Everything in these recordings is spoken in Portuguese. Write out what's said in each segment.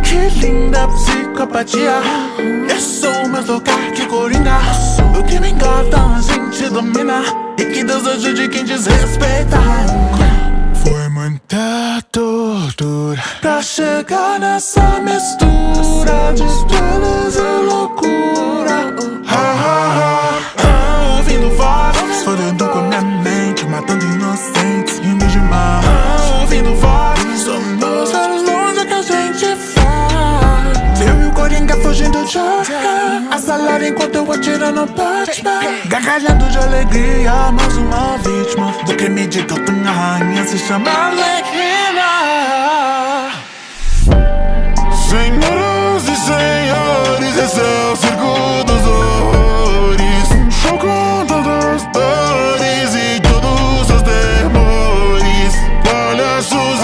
Que linda psicopatia. Eu sou mais louca que coringa. O que me encanta a gente domina. E que Deus ajude quem desrespeita. Foi muita tortura pra chegar nessa mistura de estrelas e loucura. Ouvindo vozes, fodendo com minha mente, matando inocentes, rindo de mal. Ouvindo vozes, somos seres longe que a gente faz. Eu e o Coringa fugindo de a salada enquanto eu atiro no Batman. Gargalhando de alegria, mais uma vítima do crime de gato na rainha se chama Arlequina. Senhoras e senhores, esse é o circo dos horrores. Um show com todas as dores e todos os temores. Palhaços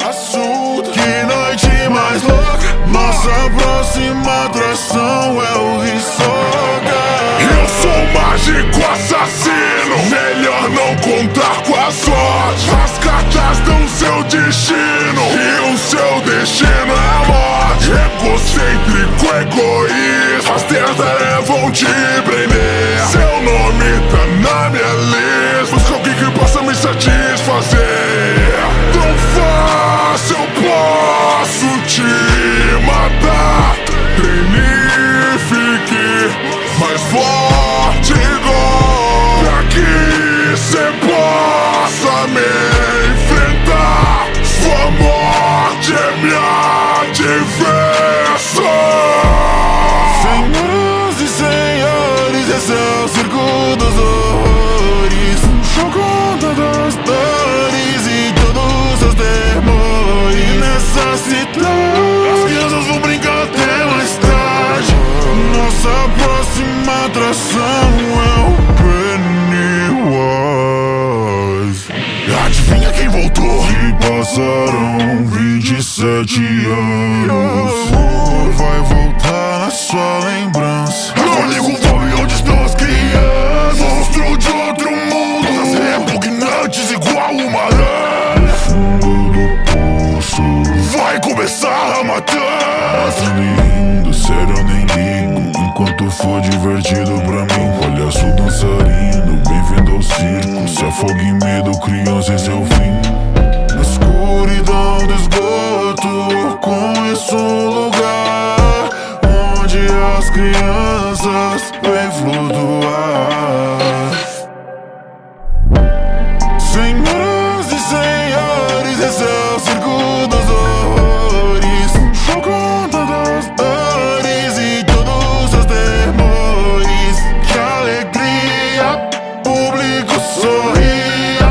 assunto, que noite mais louca. Nossa próxima atração é o Hisoka. Eu sou mágico assassino, melhor não contar com a sorte. As cartas dão seu destino e o seu destino é a morte. Egocêntrico, egoísta, as terras vão te prender. Seu nome tá na minha lista, busca alguém que possa me satisfazer. Tão fácil eu posso te matar. Treine e fique mais forte igual, pra que cê possa me enfrentar. Sua morte é minha diversão. Senhoras e senhores, esse é o circo dos horrores. Um show com todas as dores e todos os temores. E nessa cidade as crianças vão brincar até mais tarde. Nossa próxima atração é o Pennywise. Adivinha quem voltou? Se passaram 27 anos. Vai voltar na sua lembrança. Agora ligo o fome, onde estão as crianças? Monstro de outro mundo, das repugnantes igual uma rã. No fundo do poço vai começar a matança. Lindo, sério eu nem ligo, enquanto for divertido pra mim. Palhaço dançarino, bem-vindo ao circo. Se afoga em medo, criança, esse é o fim. Na escuridão do esgoto eu conheço um lugar onde as crianças vêm flutuar. Senhoras e senhores, esse é o circo dos horrores. Um show com todas as dores e todos os temores. Que alegria, público sorria.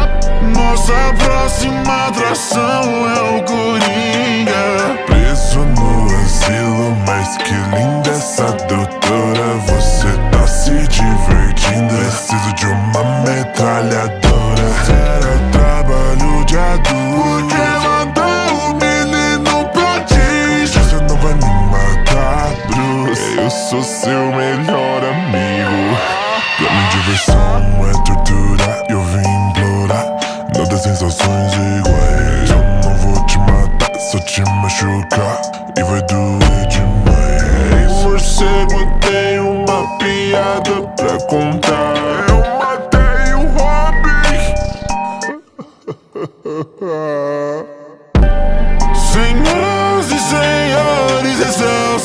Nossa próxima atração é o Coringa. Preso no asilo, mas que linda essa doutora. Você tá se divertindo, preciso de uma metralhadora. Era trabalho de adulto, porque mandou o menino pra ti. Você não vai me matar, Bruce, eu sou seu melhor amigo. Pra minha diversão é tortura, eu vim implorar. Não dá sensações iguais. Eu não vou te matar, só te machucar, e vai doer demais. O morcego tem uma piada pra contar. Eu matei o Robin. Senhoras e senhores, esse é o